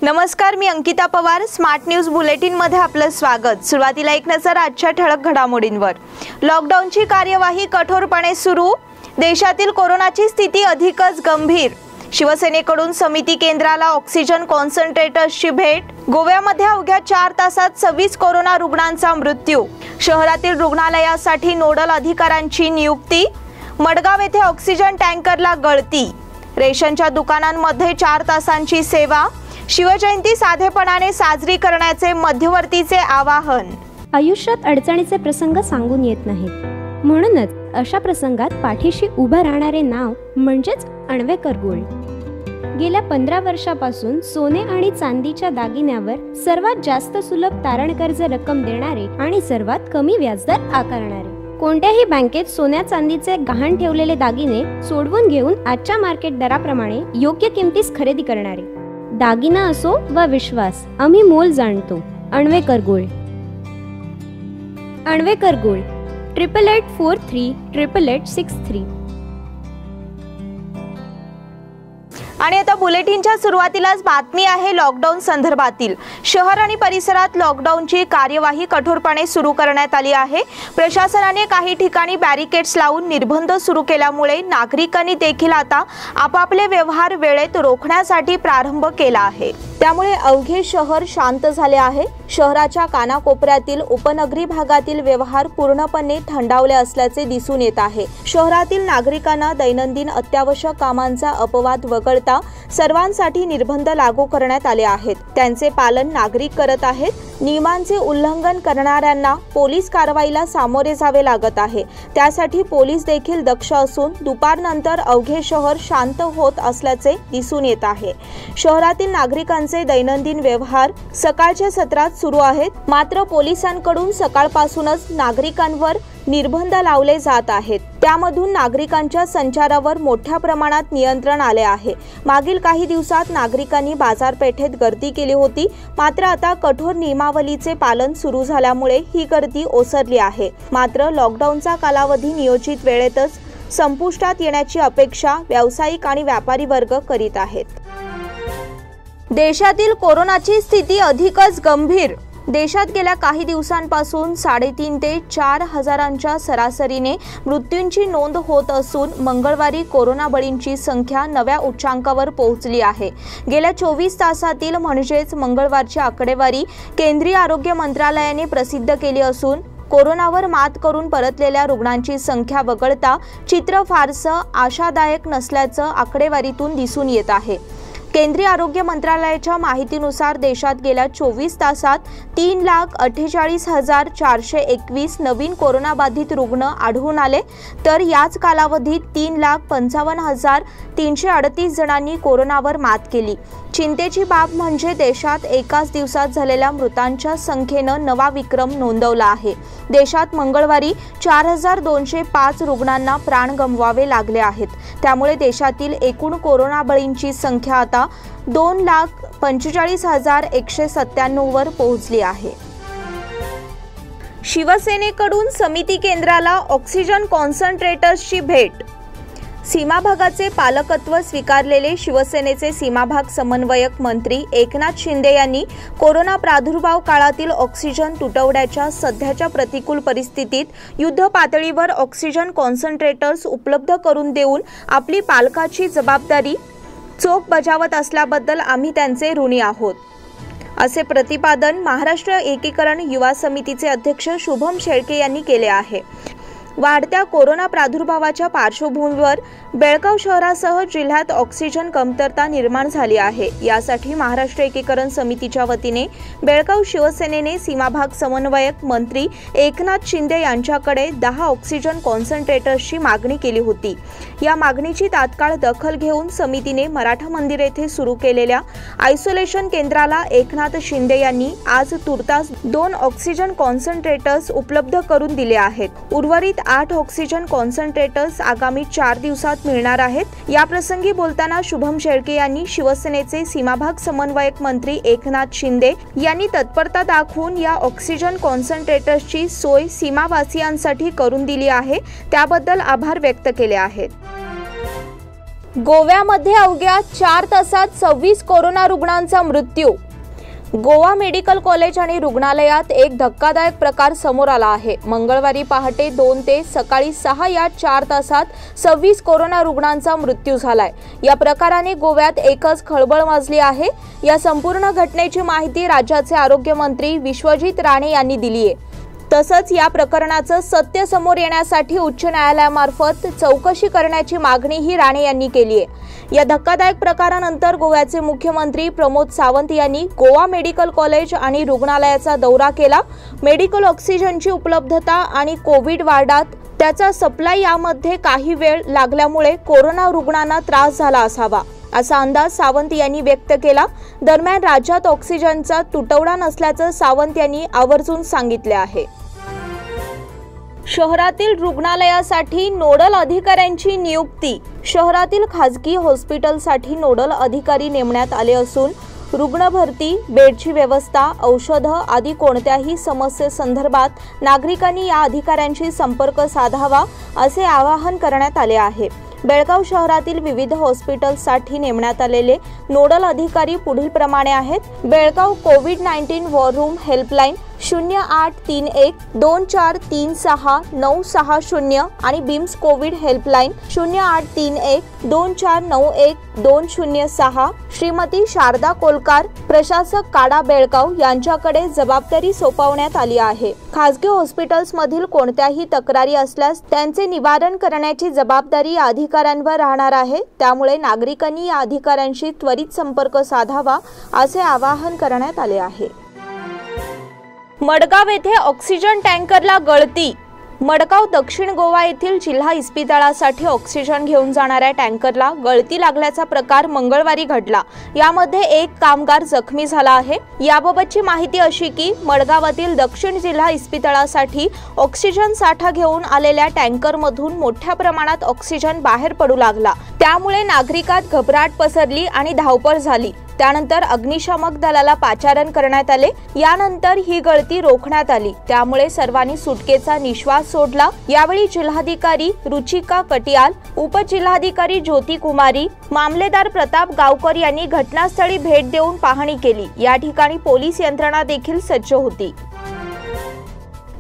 नमस्कार, मी Ankita Pawar. Smart news bulletin मध्ये आपलं स्वागत. सुरुवातीला एक नजर आजच्या ठळक घडामोडींवर. लॉकडाऊनची कार्यवाही कठोरपणे सुरू. देशातील कोरोनाची स्थिती अधिकच गंभीर. शिवसेनेकडून समिती केंद्राला ऑक्सिजन कॉन्सन्ट्रेटर्सची भेट. गोव्यामध्ये अवघ्या 4 तासात 26 कोरोना रुग्णांचा मृत्यू. शहरातील रुग्णालयासाठी नोडल अधिकाऱ्यांची नियुक्ती. मडगाव येथे ऑक्सिजन टँकरला गळती. रेशनच्या दुकानांमध्ये 4 तासांची सेवा. शिवजयंती साधेपणाने साजरी करण्याचे मध्यवर्तीचे आवाहन. आयुष्यात अडचणीचे प्रसंग सांगून येत नाहीत, म्हणूनच अशा प्रसंगात पाठीशी उभं राहणारे नाव म्हणजेच अण्वेकर गोल्ड. गेल्या 15 वर्षापासून सोने आणि चांदीच्या दागिन्यावर सर्वात जास्त सुलभ तारण कर्ज रक्कम देणारे आणि सर्वात कमी व्याजदर आकारणारे. कोणत्याही बँकेत सोन्या चांदीचे गहाण ठेवलेले दागिने सोडवून घेऊन आजच्या मार्केट दराप्रमाणे योग्य किमतीस खरेदी करणारे. दागिना असो वा विश्वास, आम्ही मोल जाणतो. अण्वेकर गोल्ड. अण्वेकर गोल्ड 8884388863. आणि आता बुलेटिनच्या सुरुवातीलाच बातमी आहे लॉकडाऊन संदर्भातील. शहर आणि परिसरात लॉकडाऊनची कार्यवाही कठोरपणे सुरू करण्यात आली आहे. प्रशासनाने काही ठिकाणी बॅरिकेड्स लावून निर्बंध सुरू केल्यामुळे नागरिकांनी देखील आता आपापले व्यवहार वेळेत रोखण्यासाठी प्रारंभ केला आहे. त्यामुळे अवघे शहर शांत झाले आहे. शहराच्या कानाकोपऱ्यातील उपनगरी भागातील व्यवहार पूर्णपणे थंडावले असल्याचे दिसून येत आहे. शहरातील नागरिकांना दैनंदिन अत्यावश्यक कामांचा अपवाद वगळता सर्वांसाठी निर्बंध लागू करण्यात आले आहेत. त्यांचे पालन नागरिक करत आहेत. नियमांचे उल्लंघन करणाऱ्यांना पोलीस कारवाईला सामोरे जावे लागत आहे. त्यासाठी पोलीस देखील दक्ष असून दुपारनंतर अवघे शहर शांत होत असल्याचे दिसून येत आहे. शहरातील नागरिकांचे दैनंदिन व्यवहार सकाळच्या सत्रात सुरू आहेत. मात्र पोलिसांकडून सकाळपासूनच नागरिकांवर निर्बंध लावले जात आहेत. त्यामधून नागरिकांच्या संचारावर मोठ्या प्रमाणात नियंत्रण आले आहे. मागील काही दिवसात नागरिकांनी बाजारपेठेत गर्दी केली होती, मात्र आता कठोर नियमावलीचे पालन सुरू झाल्यामुळे ही गर्दी ओसरली आहे. मात्र लॉकडाऊनचा कालावधी नियोजित वेळेतच संपुष्टात येण्याची अपेक्षा व्यावसायिक आणि व्यापारी वर्ग करीत आहेत. देशातील कोरोनाची स्थिती अधिकच गंभीर. देशात गेल्या काही दिवसांपासून 3.5 ते 4 हजारांच्या सरासरीने मृत्यूंची नोंद होत असून मंगळवारी कोरोना बळींची संख्या नव्या उच्चांकावर पोहोचली आहे. गेल्या 24 तासातील म्हणजेच मंगळवारची आकडेवारी केंद्रीय आरोग्य मंत्रालयाने प्रसिद्ध केली असून कोरोनावर मात करून परतलेल्या रुग्णांची संख्या वगळता चित्र फारसं आशादायक नसल्याचं आकडेवारीतून दिसून येत आहे. केंद्रीय आरोग्य मंत्रालयाच्या माहितीनुसार देशात गेल्या 24 तासात 3,48,421 नवीन कोरोनाबाधित रुग्ण आढळून आले, तर याच कालावधीत 3,55,338 जणांनी कोरोनावर मात केली. चिंतेची बाब म्हणजे देशात एकाच दिवसात झालेल्या मृतांच्या संख्येनं नवा विक्रम नोंदवला आहे. देशात मंगळवारी 4,205 रुग्णांना प्राण गमवावे लागले आहेत. त्यामुळे देशातील एकूण कोरोना बळींची संख्या आता 2,45,197 वर पोहोचली आहे. शिवसेनेकडून समिती केंद्राला ऑक्सिजन कॉन्सन्ट्रेटर्सची भेट. सीमाभागाचे पालकत्व स्वीकारलेले शिवसेनेचे सीमाभाग समन्वयक मंत्री एकनाथ शिंदे यांनी कोरोना प्रादुर्भाव काळातील ऑक्सिजन तुटवड्याच्या सध्याच्या प्रतिकूल परिस्थितीत युद्ध पातळीवर ऑक्सिजन कॉन्सन्ट्रेटर्स उपलब्ध करून देऊन आपली पालकाची जबाबदारी चोख बजावत असल्याबद्दल आम्ही त्यांचे ऋणी आहोत, असे प्रतिपादन महाराष्ट्र एकीकरण युवा समितीचे अध्यक्ष शुभम शेळके यांनी केले आहे. वाढत्या कोरोना प्रादुर्भावाच्या पार्श्वभूमीवर बेळगाव शहरासह जिल्ह्यात ऑक्सिजन कमतरता निर्माण झाली आहे. यासाठी महाराष्ट्र एकीकरण समितीच्या वतीने बेळगाव शिवसेनेने सीमाभाग समन्वयक मंत्री एकनाथ शिंदे यांच्याकडे 10 ऑक्सिजन कॉन्सन्ट्रेटर्सची मागणी केली होती. या मागणीची तात्काळ दखल घेऊन समितीने मराठा मंदिर येथे सुरू केलेल्या आयसोलेशन केंद्राला एकनाथ शिंदे यांनी आज तुर्तास 2 ऑक्सिजन कॉन्सन्ट्रेटर्स उपलब्ध करून दिले आहेत. उर्वरित 8 ऑक्सिजन कॉन्सन्ट्रेटर्स आगामी 4 दिवसात मिळणार आहेत. या प्रसंगी बोलताना शुभम शेळके यांनी शिवसेनेचे सीमाभाग समन्वयक मंत्री एकनाथ शिंदे यांनी तत्परता दाखवून या ऑक्सिजन कॉन्सन्ट्रेटर्सची सोय सीमावासियांसाठी करून दिली आहे, त्याबद्दल आभार व्यक्त केले आहेत. गोव्यामध्ये अवघ्या 4 तासात 26 कोरोना रुग्णांचा मृत्यू। गोवा मेडिकल कॉलेज आणि रुग्णालयात एक धक्कादायक प्रकार समोर आला आहे। मंगळवारी पहाटे 2 ते सकाळी 6 या 4 तासात 26 कोरोना रुग्णांचा मृत्यू झालाय। या प्रकाराने गोव्यात एकच खळबळ माजली आहे। या संपूर्ण घटनेची माहिती राज्याचे आरोग्य मंत्री विश्वजित राणे यांनी दिली आहे। तसंच या प्रकरणाचं सत्य समोर येण्यासाठी उच्च न्यायालयामार्फत चौकशी करण्याची मागणीही राणे यांनी केली आहे। या धक्कादायक प्रकारानंतर गोव्याचे मुख्यमंत्री प्रमोद सावंत यांनी गोवा मेडिकल कॉलेज आणि रुग्णालयाचा दौरा केला। मेडिकल ऑक्सिजनची उपलब्धता आणि कोविड वार्डात त्याचा सप्लाय यामध्ये काही वेळ लागल्यामुळे कोरोना रुग्णांना त्रास झाला असावा असा अंदाज सावंत यांनी व्यक्त केला। दरम्यान राज्यात ऑक्सिजनचा तुटवडा नसल्याचं सावंत यांनी आवर्जून सांगितले आहे। शहरातील रुग्णालयासाठी नोडल अधिकाऱ्यांची नियुक्ती। शहरातील खासगी हॉस्पिटलसाठी नोडल अधिकारी नेमण्यात आले असून रुग्ण भरती, बेडची व्यवस्था, औषधं आदी कोणत्याही समस्येसंदर्भात नागरिकांनी या अधिकाऱ्यांशी संपर्क साधावा असे आवाहन करण्यात आले आहे। बेळगाव शहरातील विविध हॉस्पिटल्ससाठी नेमण्यात आलेले नोडल अधिकारी पुढील प्रमाणे आहेत। बेळगाव कोविड-19 वॉर रूम हेल्पलाईन 0831 2436 960 आणि BIMS Covid helpline 0831 2491 206। Shrimati Sharda Kolkar, प्रशासक काडा बेळगाव यांच्याकडे जबाबदारी सोपवण्यात आली आहे। खासगी हॉस्पिटल्समधील कोणत्याही तक्रारी असल्यास त्यांचे निवारण करण्याची जबाबदारी या अधिकाऱ्यांवर राहणार आहे। त्यामुळे नागरिकांनी या अधिकाऱ्यांशी त्वरित संपर्क साधावा असे आवाहन करण्यात आले आहे। मडगाव येथे ऑक्सिजन टँकरला गळती। मडगाव दक्षिण गोवा येथील जिल्हा इस्पितळासाठी ऑक्सिजन घेऊन जाणाऱ्या टँकरला गळती लागल्याचा प्रकार मंगळवारी घडला। यामध्ये एक कामगार जखमी झाला आहे। याबाबतची माहिती अशी की मडगावातील दक्षिण जिल्हा इस्पितळासाठी ऑक्सिजन साठा घेऊन आलेल्या टँकरमधून मोठ्या प्रमाणात ऑक्सिजन बाहेर पडू लागला। त्यामुळे नागरिकात घबराट पसरली आणि धावपळ झाली। त्यानंतर अग्निशामक दलाला पाचारण करण्यात आले। यानंतर ही गळती रोखण्यात आली। त्यामुळे सर्वांनी सुटकेचा निश्वास सोडला। यावेळी जिल्हाधिकारी रुचिका कटियाल, उपजिल्हाधिकारी ज्योती कुमारी, मामलेदार प्रताप गावकर यांनी घटनास्थळी भेट देऊन पाहणी केली। या ठिकाणी पोलीस यंत्रणा देखील सज्ज होती।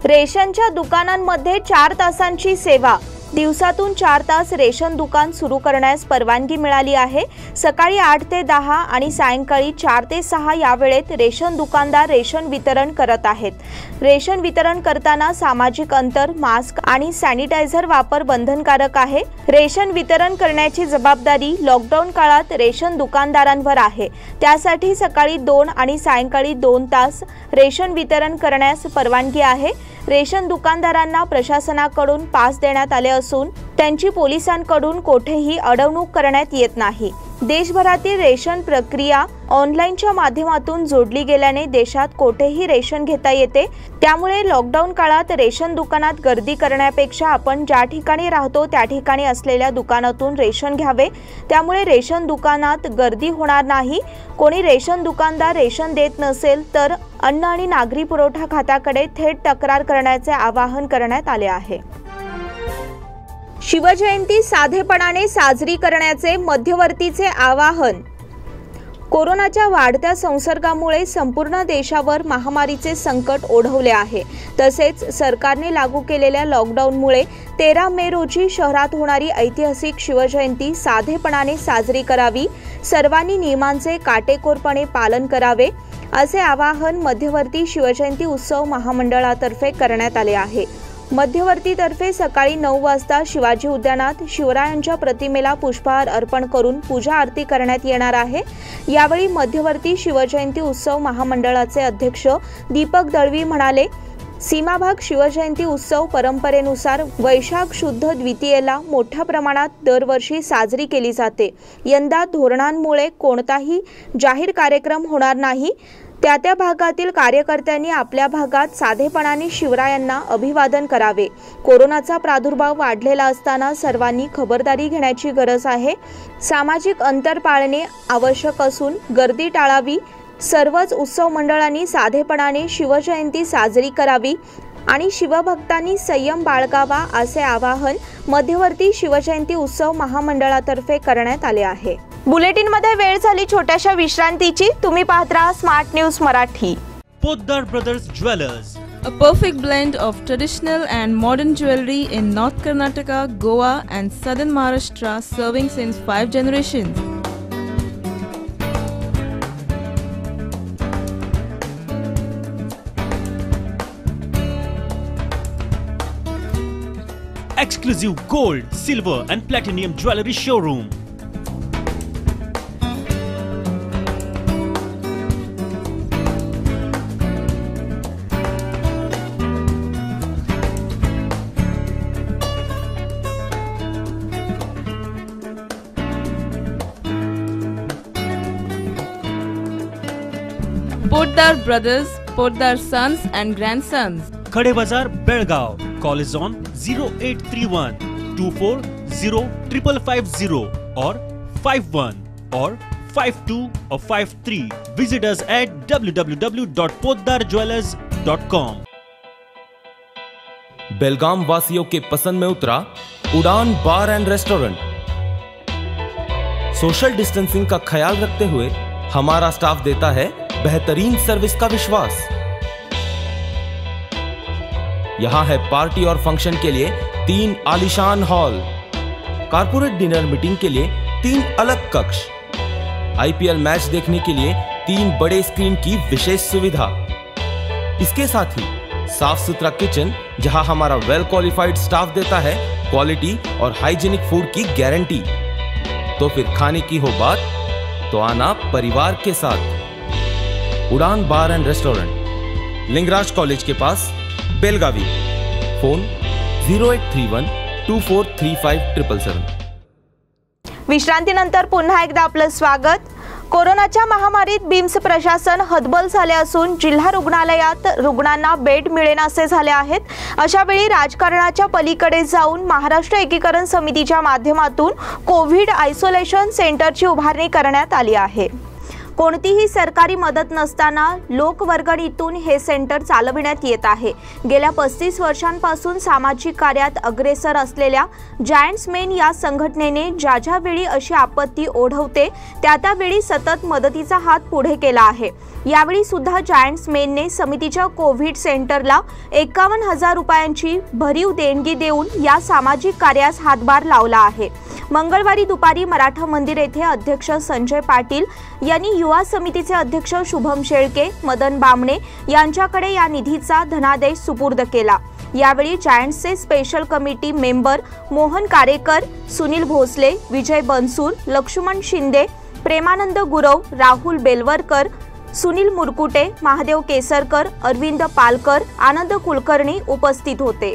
रेशनच्या दुकानांमध्ये 4 तासांची सेवा। दिवसातून 4 तास रेशन दुकान सुरू करण्यास परवानगी मिळाली आहे। सकाळी 8 ते 10 आणि सायंकाळी 4 ते 6 या वेळेत रेशन दुकानदार रेशन वितरण करत आहेत। रेशन वितरण करताना सामाजिक अंतर, मास्क आणि सॅनिटायझर वापर बंधनकारक आहे। रेशन वितरण करण्याची जबाबदारी लॉकडाऊन काळात रेशन दुकानदारांवर आहे। त्यासाठी सकाळी 2 आणि सायंकाळी 2 तास रेशन वितरण करण्यास परवानगी आहे। रेशन दुकानदारांना प्रशासनाकडून पास देण्यात आले असून त्यांची पोलिसांकडून कोठेही अडवणूक करण्यात येत नाही। देशभरातील रेशन प्रक्रिया ऑनलाईनच्या माध्यमातून जोडली गेल्याने देशात कोठेही रेशन घेता येते। त्यामुळे लॉकडाऊन काळात रेशन दुकानात गर्दी करण्यापेक्षा आपण ज्या ठिकाणी राहतो त्या ठिकाणी असलेल्या दुकानातून रेशन घ्यावे। त्यामुळे रेशन दुकानात गर्दी होणार नाही। कोणी रेशन दुकानदार रेशन देत नसेल तर अन्न आणि नागरी पुरवठा खात्याकडे थेट तक्रार करण्याचे आवाहन करण्यात आले आहे। शिवजयंती साधेपणाने साजरी करण्याचे मध्यवर्तीचे आवाहन। कोरोनाच्या वाढत्या संसर्गामुळे संपूर्ण देशावर महामारीचे संकट ओढवले आहे। तसेच सरकारने लागू केलेल्या लॉकडाऊनमुळे 13 मे रोजी शहरात होणारी ऐतिहासिक शिवजयंती साधेपणाने साजरी करावी। सर्वांनी नियमांचे काटेकोरपणे पालन करावे असे आवाहन मध्यवर्ती शिवजयंती उत्सव महामंडळातर्फे करण्यात आले आहे। मध्यवर्तीतर्फे सकाळी 9 वाजता शिवाजी उद्यानात शिवरायांच्या प्रतिमेला पुष्पहार अर्पण करून पूजा आरती करण्यात येणार आहे। यावेळी मध्यवर्ती शिवजयंती उत्सव महामंडळाचे अध्यक्ष दीपक दळवी म्हणाले, सीमाभाग शिवजयंती उत्सव परंपरेनुसार वैशाख शुद्ध द्वितीयेला मोठ्या प्रमाणात दरवर्षी साजरी केली जाते। यंदा धोरणांमुळे कोणताही जाहीर कार्यक्रम होणार नाही। त्या भागातील कार्यकर्त्यांनी आपल्या भागात साधेपणाने शिवरायांना अभिवादन करावे। कोरोनाचा प्रादुर्भाव वाढलेला असताना सर्वांनी खबरदारी घेण्याची गरज आहे। सामाजिक अंतर पाळणे आवश्यक असून गर्दी टाळावी। सर्वच उत्सव मंडळांनी साधेपणाने शिवजयंती साजरी करावी। आणि शिवभक्तांनी संयम बाळगावा असे आवाहन मध्यवर्ती शिवजयंती उत्सव महामंडळातर्फे करण्यात आले आहे। बुलेटिनमध्ये वेळ झाली छोट्याशा विश्रांतीची। तुम्ही पाहत राहा smart news Marathi. Poddar Brothers Jewelers, A perfect blend of traditional and modern jewelry in North Karnataka, Goa and Southern Maharashtra, serving since 5 generations. exclusive gold, silver and platinum jewelry showroom. Poddar Brothers, Poddar Sons and Grandsons. Khade Bazar, Belgaum. Call is on 0831 240 5550 or 51 or 52 or 53. Visit us at www.poddarjewelers.com. बेलगाम वासियों के पसंद में उतरा उड़ान बार end restaurant. Social distancing का ख्याल रखते हुए हमारा स्टाफ देता है बेहतरीन सर्विस का विश्वास। यहां है पार्टी और फंक्शन के लिए 3 आलीशान हॉल, कारपोरेट डिनर मीटिंग के लिए 3 अलग कक्ष, आईपीएल मैच देखने के लिए 3 बड़े स्क्रीन की विशेष सुविधा। इसके साथ ही साफ सुथरा किचन जहां हमारा वेल क्वालिफाइड स्टाफ देता है क्वालिटी और हाइजीनिक फूड की गारंटी। तो फिर खाने की हो बात तो आना परिवार के साथ। उड़ान बार एंड रेस्टोरेंट, लिंगराज कॉलेज के पास, बेलगावी। फोन 0831 243577। विश्रांतीनंतर पुन्हा एकदा आपलं स्वागत। कोरोनाच्या महामारीत बिम्स प्रशासन हतबल झाले असून जिल्हा रुग्णालयात रुग्णांना बेड मिळेनासे झाले आहेत। अशा वेळी राजकारणाच्या पलीकडे जाऊन महाराष्ट्र एकीकरण समितीच्या माध्यमातून कोविड आयसोलेशन सेंटरची उभारणी करण्यात आली आहे। कोणतीही सरकारी मदत नसताना लोकवर्गणीतून हे सेंटर चालविण्यात येत आहे। गेल्या 35 वर्षांपासून सामाजिक कार्यात अग्रेसर असलेल्या जायंट्स मेन या संघटनेने ज्या वेळी अशी आपत्ती ओढवते त्यावेळी सतत मदतीचा हात पुढे केला आहे। यावेळी सुद्धा जायंट्स मेनने समितीच्या कोविड सेंटरला 51,000 रुपयांची भरीव देणगी देऊन या सामाजिक कार्यास हातभार लावला आहे। मंगळवारी दुपारी मराठा मंदिर येथे अध्यक्ष संजय पाटील यांनी युवा समितीचे अध्यक्ष शुभम शेळके, मदन बामणे यांच्याकडे या निधीचा धनादेश सुपूर्द केला। यावेळी जायंट्सचे special committee member Mohan Karekar, Sunil Bhosale, Vijay Bansur, Laxman Shinde, Premanand Gurav, Rahul Belwarkar, Sunil Murkute, Mahadev Kesarkar, Arvind Palkar, Anand Kulkarni उपस्थित होते।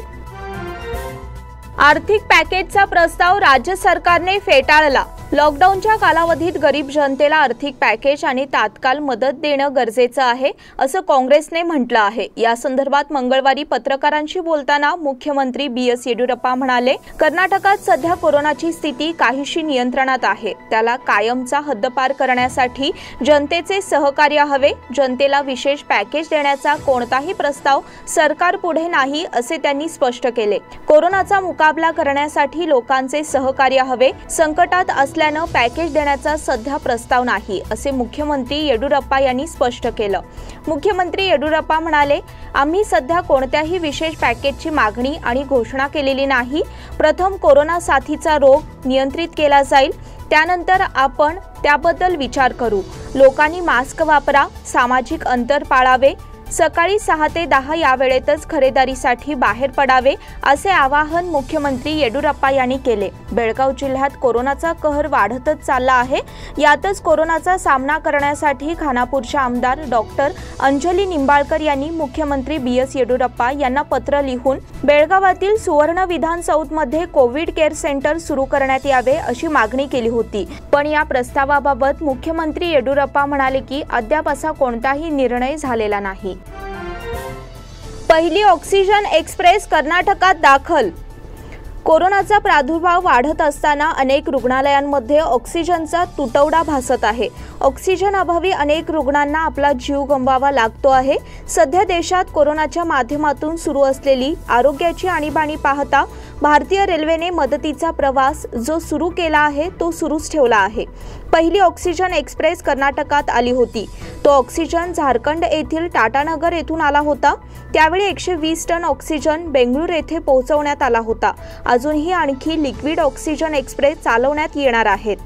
आर्थिक पॅकेजचा प्रस्ताव राज्य सरकारने फेटाळला। लॉकडाऊनच्या कालावधीत गरीब जनतेला आर्थिक पॅकेज आणि तात्काळ मदत देणं गरजेचं आहे असं काँग्रेसने म्हटलं आहे। या संदर्भात मंगळवारी पत्रकारांशी बोलताना मुख्यमंत्री BS येडियुरप्पा म्हणाले, कर्नाटकात सध्या कोरोनाची स्थिती काहीशी नियंत्रणात आहे। त्याला कायमचा हद्दपार करण्यासाठी जनतेचे सहकार्य हवे। जनतेला विशेष पॅकेज देण्याचा कोणताही प्रस्ताव सरकार पुढे नाही असे त्यांनी स्पष्ट केले। कोरोनाचा मुकाबला करण्यासाठी लोकांचे सहकार्य हवे। संकटात असल्याने पॅकेज देण्याचा सध्या प्रस्ताव नाही असे मुख्यमंत्री येडियुरप्पा यांनी स्पष्ट केलं। मुख्यमंत्री येडियुरप्पा म्हणाले, आम्ही सध्या कोणत्याही विशेष पॅकेजची मागणी आणि घोषणा केलेली नाही। प्रथम कोरोना साथीचा रोग नियंत्रित केला जाईल, त्यानंतर आपण त्याबद्दल विचार करू। लोकांनी मास्क वापरा, सामाजिक अंतर पाळावे, सकाळी 6 ते 10 या वेळेतच खरेदीसाठी बाहेर पडावे असे आवाहन मुख्यमंत्री येडियुरप्पा यांनी केले। बेळगाव जिल्ह्यात कोरोनाचा कहर वाढतच चालला आहे। यातच कोरोनाचा सामना करण्यासाठी खानापूरच्या आमदार डॉक्टर अंजली निंबाळकर यांनी मुख्यमंत्री BS येडियुरप्पा यांना पत्र लिहून बेळगावातील सुवर्ण विधान चौकमध्ये कोविड केअर सेंटर सुरू करण्यात यावे अशी मागणी केली होती। पण या प्रस्तावाबाबत मुख्यमंत्री येडियुरप्पा म्हणाले की अद्याप असा कोणताही निर्णय झालेला नाही। पहिली ऑक्सिजन एक्सप्रेस कर्नाटकात दाखल। कोरोनाचा प्रादुर्भाव वाढत असताना अनेक रुग्णालयांमध्ये ऑक्सिजनचा तुटवडा भासत आहे। ऑक्सिजन अभावी अनेक रुग्णांना आपला जीव गमवावा लागतो आहे। सध्या देशात कोरोनाच्या माध्यमातून सुरू असलेली आरोग्याची आणीबाणी पाहता भारतीय रेल्वेने मदतीचा प्रवास जो सुरू केला आहे तो सुरूच ठेवला आहे। पहिली ऑक्सिजन एक्सप्रेस कर्नाटकात आली होती। तो ऑक्सिजन झारखंड येथील टाटानगर येथून आला होता। त्यावेळी 120 टन ऑक्सिजन बेंगळूर येथे पोहोचवण्यात आला होता। अजूनही आणखी लिक्विड ऑक्सिजन एक्सप्रेस चालवण्यात येणार आहेत।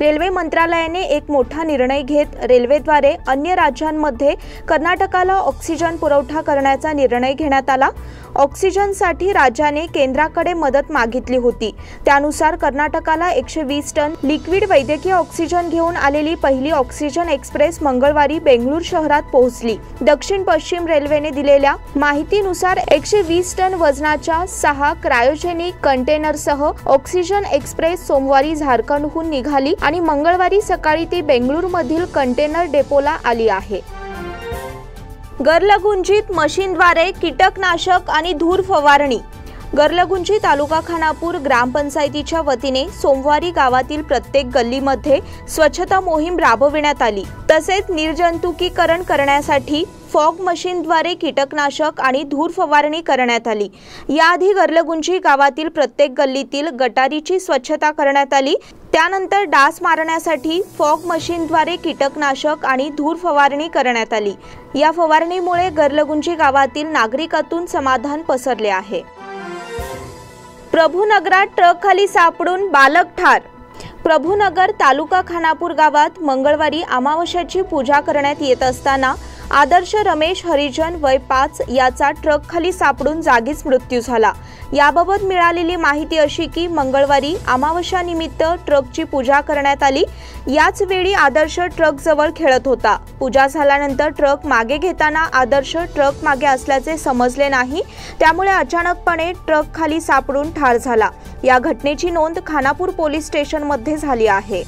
रेल्वे मंत्रालयाने एक मोठा निर्णय घेत रेल्वेद्वारे अन्य राज्यांमध्ये कर्नाटकाला ऑक्सिजन पुरवठा करण्याचा निर्णय घेण्यात आला। ऑक्सिजनसाठी राज्याने केंद्राकडे मदत मागितली होती। त्यानुसार कर्नाटकाला 120 टन लिक्विड वैद्यकीय ऑक्सिजन घेऊन आलेली पहिली ऑक्सिजन एक्सप्रेस मंगळवारी बेंगळूर शहरात पोहोचली। दक्षिण पश्चिम रेल्वेने दिलेल्या माहितीनुसार 120 टन वजनाच्या 6 क्रायोजेनिक कंटेनरसह ऑक्सिजन एक्सप्रेस सोमवारी झारखंडहून निघाली आणि मंगळवारी सकाळी ती बेंगळूरमधील कंटेनर डेपोला आली आहे। गर्लगुंजीत मशीनद्वारे कीटकनाशक आणि धूर फवारणी। गर्लगुंजी तालुका खानापूर ग्रामपंचायतीच्या वतीने सोमवारी गावातील प्रत्येक गल्लीमध्ये स्वच्छता मोहीम राबविण्यात आली। तसेच निर्जंतुकीकरण करण्यासाठी फॉग मशीनद्वारे कीटकनाशक आणि धूर फवारणी करण्यात आली। याआधी गर्लगुंजी गावातील प्रत्येक गल्लीतील गटारीची स्वच्छता करण्यात आली। त्यानंतर डास मारण्यासाठी फॉग मशीनद्वारे कीटकनाशक आणि धूर फवारणी करण्यात आली। या फवारणीमुळे गर्लगुंजी गावातील नागरिकातून समाधान पसरले आहे। प्रभुनगरात ट्रक खाली सापडून बालक ठार। प्रभुनगर तालुका खानापूर गावात मंगळवारी अमावस्याची पूजा करण्यात येत असताना आदर्श रमेश हरिजन वय 5 याचा ट्रक खाली सापडून जागीच मृत्यू झाला। याबाबत मिळालेली माहिती अशी की मंगळवारी अमावस्यानिमित्त ट्रकची पूजा करण्यात आली। याच वेळी आदर्श ट्रक जवळ खेळत होता। पूजा झाल्यानंतर ट्रक मागे घेताना आदर्श ट्रक मागे असल्याचे समजले नाही। त्यामुळे अचानकपणे ट्रक खाली सापडून ठार झाला। या घटनेची नोंद खानापूर पोलीस स्टेशनमध्ये झाली आहे।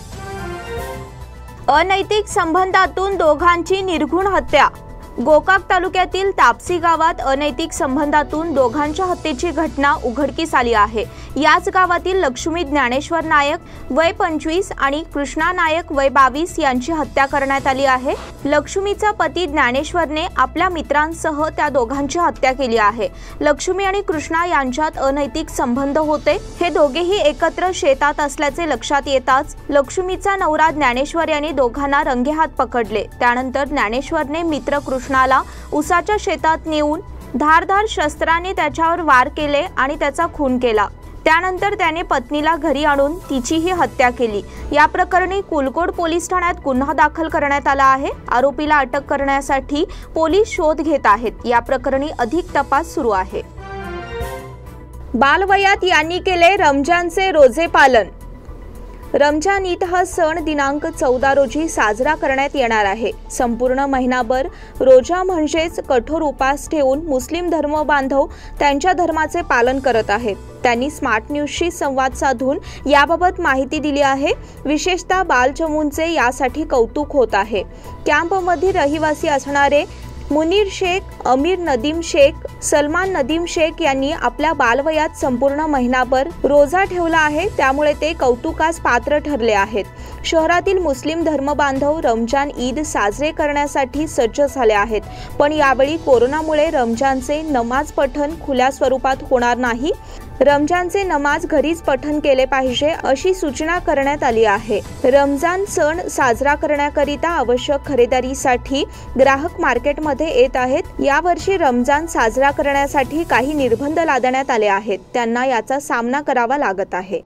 अनैतिक संबंधातून दोघांची निर्घृण हत्या। गोकाक तालुक्यातील तापसी गावात अनैतिक संबंधातून दोघांच्या हत्येची घटना उघडकीस आली आहे। याच गावातील लक्ष्मी ज्ञानेश्वर नायक वय 25 आणि कृष्णा नायक वय 22 यांची हत्या करण्यात आली आहे। लक्ष्मीचा पती ज्ञानेश्वरने आपल्या मित्रांसह त्या दोघांची हत्या केली आहे। लक्ष्मी आणि कृष्णा यांच्यात अनैतिक संबंध होते। हे दोघेही एकत्र शेतात असल्याचे लक्षात येताच लक्ष्मीचा नवरा ज्ञानेश्वर यांनी दोघांना रंगेहात पकडले। त्यानंतर ज्ञानेश्वरने मित्र कृष्णाला उसाच्या शेतात नेऊन धारदार शस्त्राने त्याच्यावर वार केले आणि त्याचा खून केला। त्यानंतर त्याने पत्नीला घरी आणून तिचीही हत्या केली। या प्रकरणी कुलकोड पोलीस ठाण्यात गुन्हा दाखल करण्यात आला आहे। आरोपीला अटक करण्यासाठी पोलीस शोध घेत आहेत। या प्रकरणी अधिक तपास सुरू आहे। बालवयात यांनी केले रमजानचे रोजे पालन। रमजान ईद हा सण दिनांक 14 रोजी साजरा करण्यात येणार आहे। संपूर्ण महिनाभर रोजा म्हणजेच कठोर उपास ठेवून मुस्लिम धर्म बांधव त्यांच्या धर्माचे पालन करत आहेत। त्यांनी स्मार्ट न्यूजशी संवाद साधून याबाबत माहिती दिली आहे। विशेषतः बालचमूंचे यासाठी कौतुक होत आहे। कॅम्पमध्ये रहिवासी असणारे मुनीर शेख, अमीर नदीम शेख, सलमान नदीम शेख यांनी आपल्या बालवयात संपूर्ण महिनाभर रोजा ठेवला आहे। त्यामुळे ते कौतुकास पात्र ठरले आहेत। शहरातील मुस्लिम धर्मबांधव रमजान ईद साजरे करण्यासाठी सज्ज झाले आहेत। पण यावेळी कोरोनामुळे रमजानचे नमाज पठण खुल्या स्वरूपात होणार नाही। रमजानचे नमाज घरीच पठण केले पाहिजे अशी सूचना करण्यात आली आहे। रमजान सण साजरा करण्याकरिता आवश्यक खरेदीसाठी ग्राहक मार्केटमध्ये येत आहेत। यावर्षी रमजान साजरा करण्यासाठी काही निर्बंध लादण्यात आले आहेत। त्यांना याचा सामना करावा लागत आहे।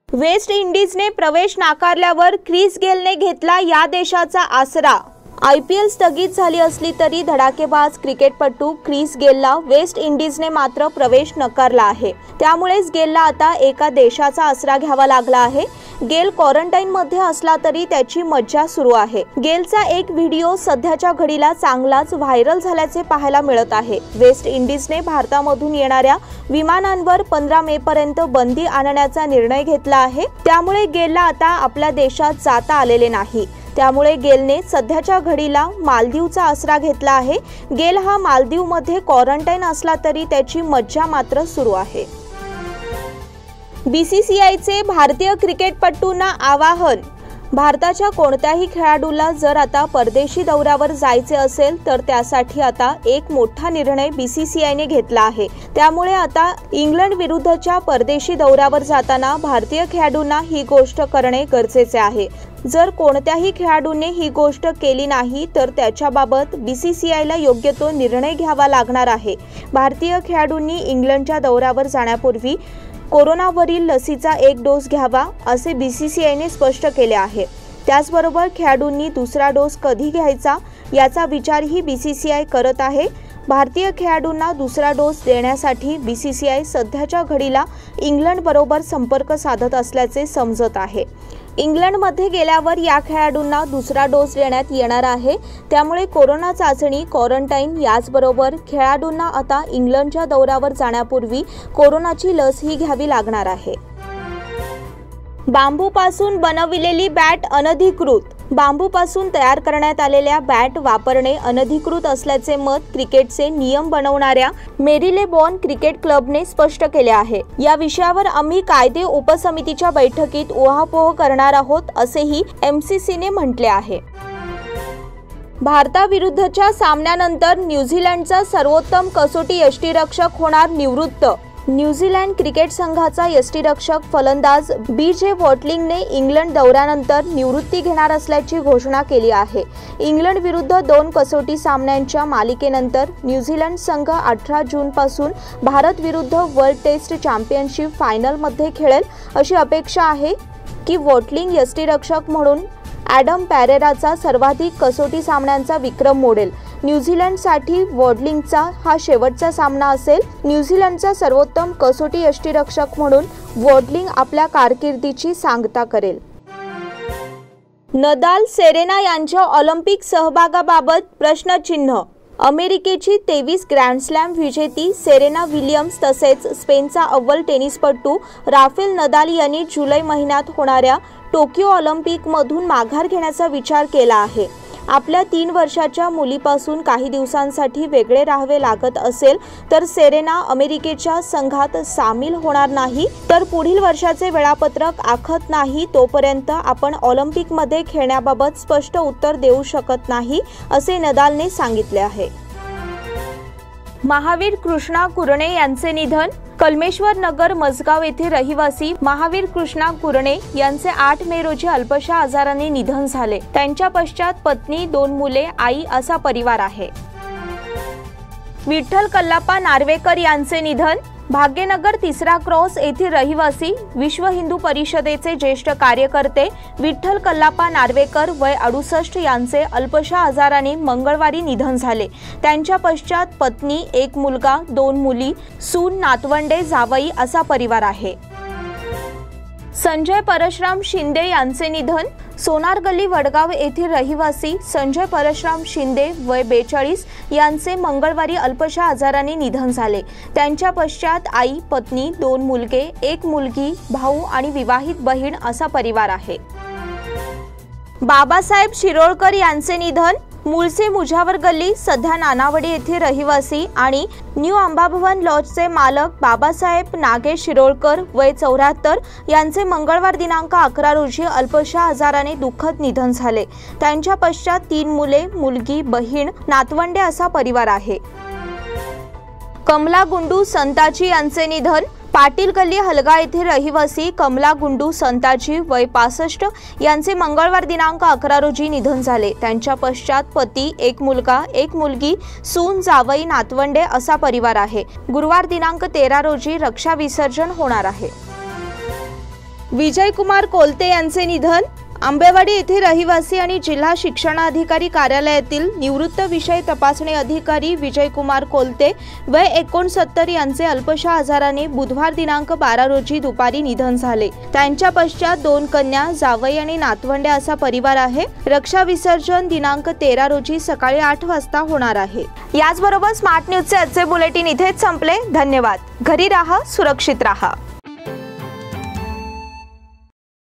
वेस्ट इंडिजने प्रवेश नाकारल्यावर क्रिस गेलने घेतला या देशाचा आसरा। IPL स्थगित झाली असली तरी धडाकेबाज क्रिकेटपटू क्रिस गेलला वेस्ट इंडिजने मात्र प्रवेश नकारला आहे। त्यामुळेच गेलला आता एका देशाचा आसरा घ्यावा लागला आहे। गेल क्वारंटाईन मध्ये असला तरी त्याची मज्जा सुरू आहे। गेलचा एक व्हिडिओ सध्याच्या घडीला चांगलाच व्हायरल झाल्याचे पाहायला मिळत आहे। वेस्ट इंडिजने भारतामधून येणाऱ्या विमानांवर 15 मे पर्यंत बंदी आणण्याचा निर्णय घेतला आहे। त्यामुळे गेलला आता आपल्या देशात जाता आलेले नाही। त्यामुळे गेलने सध्याच्या घडीला मालदीवचा आसरा घेतला आहे। गेल हा मालदीवमध्ये क्वारंटाईन असला तरी त्याची मज्जा मात्र सुरू आहे। BCCIचे भारतीय क्रिकेटपटूंना आवाहन. भारताच्या कोणत्याही खेळाडूला जर आता परदेशी दौऱ्यावर जायचे असेल तर त्यासाठी आता एक मोठा निर्णय BCCIने घेतला आहे. त्यामुळे आता इंग्लंड विरुद्धच्या परदेशी दौऱ्यावर जाताना भारतीय खेळाडूंना ही गोष्ट करणे गरजेचे आहे. जर कोणत्याही खेळाडूने ही गोष्ट केली नाही तर त्याच्याबाबत BCCIला योग्य तो निर्णय घ्यावा लागणार आहे. भारतीय खेळाडूंनी इंग्लंडच्या दौऱ्यावर जाण्यापूर्वी कोरोनावरील लसीचा एक डोस घ्यावा असे BCCIने स्पष्ट केले आहे. त्याचबरोबर खेळाडूंनी दुसरा डोस कधी घ्यायचा याचा विचारही BCCI करत आहे. भारतीय खेळाडूंना दुसरा डोस देण्यासाठी BCCI सध्याच्या घडीला इंग्लंडबरोबर संपर्क साधत असल्याचे समजत आहे. इंग्लंडमध्ये गेल्यावर या खेळाडूंना दुसरा डोस देण्यात येणार आहे. त्यामुळे कोरोना चाचणी, क्वारंटाईन याचबरोबर खेळाडूंना आता इंग्लंडच्या दौऱ्यावर जाण्यापूर्वी कोरोनाची लस ही घ्यावी लागणार आहे. बांबूपासून बनविलेली बॅट अनधिकृत. बांबूपासून तयार करण्यात आलेल्या बॅट वापरणे अनधिकृत असल्याचे मत क्रिकेटचे नियम बनवणाऱ्या मेरीलेबॉन क्रिकेट क्लबने स्पष्ट केले आहे. या विषयावर आम्ही कायदे उपसमितीच्या बैठकीत उहापोह करणार आहोत असेही MCCने म्हटले आहे. भारताविरुद्धच्या सामन्यानंतर न्यूझीलंडचा सर्वोत्तम कसोटी यष्टिरक्षक होणार निवृत्त. न्यूझीलंड क्रिकेट संघाचा यष्टिरक्षक फलंदाज BJ वॉटलिंगने इंग्लंड दौऱ्यानंतर निवृत्ती घेणार असल्याची घोषणा केली आहे. इंग्लंड विरुद्ध 2 कसोटी सामन्यांच्या मालिकेनंतर न्यूझीलंड संघ 18 जूनपासून भारत विरुद्ध वर्ल्ड टेस्ट चॅम्पियनशिप फायनलमध्ये खेळेल अशी अपेक्षा आहे की वॉटलिंग यष्टिरक्षक म्हणून ॲडम पॅरेराचा सर्वाधिक कसोटी सामन्यांचा विक्रम मोडेल. न्यूझीलंडसाठी वॉटलिंगचा हा शेवटचा सामना असेल. न्यूझीलंडचा सर्वोत्तम कसोटी यष्टिरक्षक म्हणून वॉटलिंग आपल्या कारकिर्दीची सांगता करेल. नदाल, सेरेना यांच्या ऑलिम्पिक सहभागाबाबत प्रश्नचिन्ह. अमेरिकेची 23 ग्रँड स्लॅम विजेती सेरेना विलियम्स तसेच स्पेनचा अव्वल टेनिसपटू राफेल नदाल यांनी जुलै महिन्यात होणाऱ्या टोकियो ऑलिम्पिकमधून माघार घेण्याचा विचार केला आहे. आपल्या 3 वर्षाच्या मुलीपासून काही दिवसांसाठी वेगळे राहावे लागत असेल तर सेरेना अमेरिकेच्या संघात सामील होणार नाही. तर पुढील वर्षाचे वेळापत्रक आखत नाही तोपर्यंत आपण ऑलिम्पिकमध्ये खेळण्याबाबत स्पष्ट उत्तर देऊ शकत नाही असे नदालने सांगितले आहे. महावीर कृष्णा कुरणे यांचे निधन. कलमेश्वर नगर मजगाव येथे रहिवासी महावीर कृष्णा कुरणे यांचे 8 मे रोजी अल्पशा आजाराने निधन झाले. त्यांच्या पश्चात पत्नी, 2 मुले, आई असा परिवार आहे. विठ्ठल कल्लाप्पा नार्वेकर यांचे निधन. भाग्यनगर 3रा क्रॉस येथील रहिवासी विश्व हिंदू परिषदेचे ज्येष्ठ कार्यकर्ते विठ्ठल कल्लाप्पा नार्वेकर वय 68 यांचे अल्पशा आजाराने मंगळवारी निधन झाले. त्यांच्या पश्चात पत्नी, 1 मुलगा, 2 मुली, सून, नातवंडे, जावई असा परिवार आहे. संजय परशुराम शिंदे यांचे निधन. सोनार गल्ली वडगाव येथील रहिवासी संजय परशुराम शिंदे वय 42 यांचे मंगळवारी अल्पशा आजाराने निधन झाले. त्यांच्या पश्चात आई, पत्नी, 2 मुलगे, 1 मुलगी, भाऊ आणि विवाहित बहीण असा परिवार आहे. बाबासाहेब शिरोळकर यांचे निधन. मूळचे मुझावर गल्ली सध्या नानावडी येथे रहिवासी आणि न्यू अंबाभवन लॉजचे मालक बाबासाहेब नागेश शिरोळकर वय 74 यांचे मंगळवार दिनांक 11 रोजी अल्पशा आजाराने दुःखद निधन झाले. त्यांच्या पश्चात 3 मुले, मुलगी, बहीण, नातवंडे असा परिवार आहे. कमला गुंडू संताजी यांचे निधन. पाटील गल्ली हलगा येथे रहिवासी कमला गुंडू संताजी वय 65 यांचे मंगळवार दिनांक 11 रोजी निधन झाले. त्यांच्या पश्चात पती, 1 मुलगा, 1 मुलगी, सून, जावई, नातवंडे असा परिवार आहे. गुरुवार दिनांक 13 रोजी रक्षा विसर्जन होणार आहे. विजयकुमार कोलते यांचे निधन. आंबेवाडी येथे रहिवासी आणि जिल्हा शिक्षणाधिकारी कार्यालयातील निवृत्त विषय तपासणी अधिकारी विजयकुमार कोलते वय 69 यांचे अल्पशा आजाराने बुधवार दिनांक 12 रोजी दुपारी निधन झाले. त्यांच्या पश्चात 2 कन्या, जावई आणि नातवंडे असा परिवार आहे. रक्षा विसर्जन दिनांक 13 रोजी सकाळी 8 वाजता होणार आहे. याचबरोबर स्मार्ट न्यूजचे आजचे बुलेटिन इथेच संपले. धन्यवाद. घरी राहा, सुरक्षित राहा.